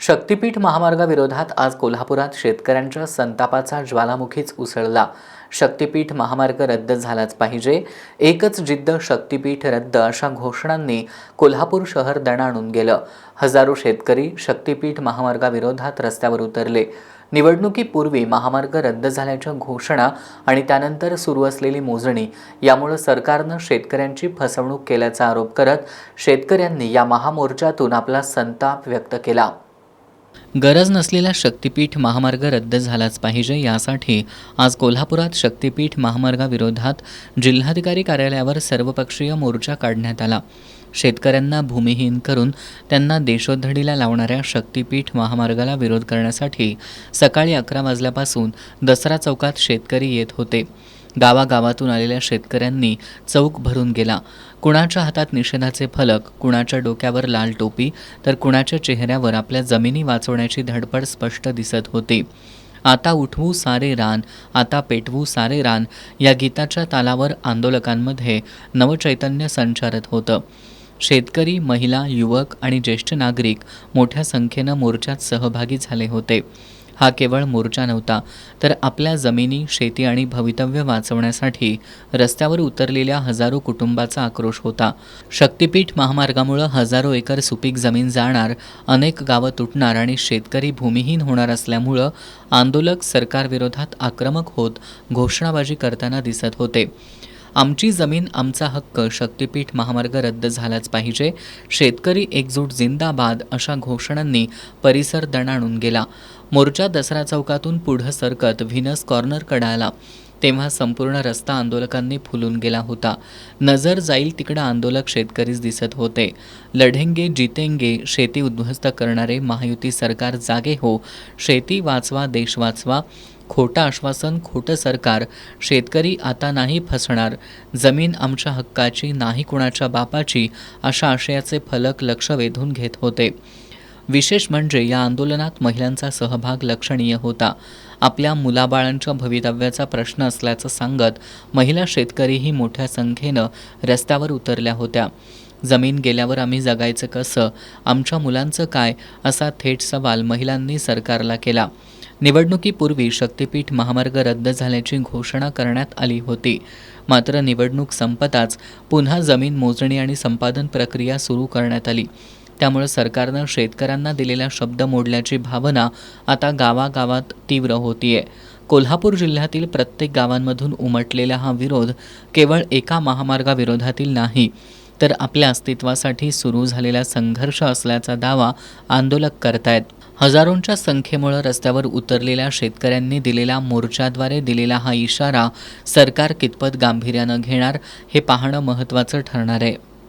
शक्तीपीठ महामार्गाविरोधात आज कोल्हापुरात शेतकऱ्यांच्या संतापाचा ज्वालामुखीच उसळला। शक्तीपीठ महामार्ग रद्द झालाच पाहिजे, एकच जिद्द शक्तीपीठ रद्द अशा घोषणांनी कोल्हापूर शहर दणाणून गेलं। हजारो शेतकरी शक्तीपीठ महामार्गाविरोधात रस्त्यावर उतरले। निवडणुकीपूर्वी महामार्ग रद्द झाल्याच्या घोषणा आणि त्यानंतर सुरू असलेली मोजणी यामुळे सरकारनं शेतकऱ्यांची फसवणूक केल्याचा आरोप करत शेतकऱ्यांनी या महामोर्चातून आपला संताप व्यक्त केला। गरज नसलेला शक्तीपीठ महामार्ग रद्द झालाच पाहिजे यासाठी आज कोल्हापुरात शक्तीपीठ महामार्गाविरोधात जिल्हाधिकारी कार्यालयावर सर्वपक्षीय मोर्चा काढण्यात आला। शेतकऱ्यांना भूमिहीन करून त्यांना देशोधडीला लावणाऱ्या शक्तीपीठ महामार्गाला विरोध करण्यासाठी सकाळी 11 वाजल्यापासून दसरा चौकात शेतकरी येत होते। गावागावातून आलेल्या शेतकऱ्यांनी चौक भरून गेला। कुणाच्या हातात निषेधाचे फलक, कुणाच्या डोक्यावर लाल टोपी, तर कुणाच्या चेहऱ्यावर आपल्या जमिनी वाचवण्याची धडपड स्पष्ट दिसत होती। आता उठवू सारे रान, आता पेटवू सारे रान या गीताच्या तालावर आंदोलकांमध्ये नवचैतन्य संचारत होतं। शेतकरी, महिला, युवक आणि ज्येष्ठ नागरिक मोठ्या संख्येनं मोर्चात सहभागी झाले होते। हा केवळ मोर्चा नव्हता, तर आपल्या जमिनी, शेती आणि भवितव्य वाचवण्यासाठी रस्त्यावर उतरलेल्या हजारो कुटुंबाचा आक्रोश होता। शक्तीपीठ महामार्गामुळे हजारो एकर सुपीक जमीन जाणार, अनेक गावं तुटणार आणि शेतकरी भूमिहीन होणार असल्यामुळं आंदोलक सरकारविरोधात आक्रमक होत घोषणाबाजी करताना दिसत होते। आमची जमीन आमचा हक्क, शक्तीपीठ महामार्ग रद्द झालाच पाहिजे, शेतकरी एकजूट जिंदाबाद अशा घोषणांनी परिसर दणाणून गेला। मोर्चा दसरा चौकातून पुढं सरकत व्हीनस कॉर्नरकडे आला तेव्हा संपूर्ण रस्ता आंदोलकांनी फुलून गेला होता। नजर जाईल तिकडं आंदोलक शेतकरीच दिसत होते। लढेंगे जीतेंगे, शेती उद्ध्वस्त करणारे महायुती सरकार जागे हो, शेती वाचवा देश वाचवा, खोटं आश्वासन खोटं सरकार, शेतकरी आता नाही फसणार, जमीन आमच्या हक्काची नाही कुणाच्या बापाची अशा आशयाचे फलक लक्ष वेधून घेत होते। विशेष म्हणजे या आंदोलनात महिलांचा सहभाग लक्षणीय होता। आपल्या मुलाबाळांच्या भवितव्याचा प्रश्न असल्याचं सांगत महिला शेतकरीही मोठ्या संख्येनं रस्त्यावर उतरल्या होत्या। जमीन गेल्यावर आम्ही जगायचं कसं, आमच्या मुलांचं काय, असा थेट सवाल महिलांनी सरकारला केला। निवडणुकीपूर्वी शक्तीपीठ महामार्ग रद्द झाल्याची घोषणा करण्यात आली होती, मात्र निवडणूक संपताच पुन्हा जमीन मोजणी आणि संपादन प्रक्रिया सुरू करण्यात आली। त्यामुळे सरकारनं शेतकऱ्यांना दिलेला शब्द मोडल्याची भावना आता गावागावात तीव्र होतीये। कोल्हापूर जिल्ह्यातील प्रत्येक गावांमधून उमटलेला हा विरोध केवळ एका महामार्गाविरोधातील नाही, तर आपल्या अस्तित्वासाठी सुरू झालेला संघर्ष असल्याचा दावा आंदोलक करतायत। हजारोंच्या संख्येमुळे रस्त्यावर उतरलेल्या शेतकऱ्यांनी दिलेल्या मोर्चाद्वारे दिलेला हा इशारा सरकार कितपत गांभीर्यानं घेणार हे पाहणं महत्त्वाचं ठरणार आहे।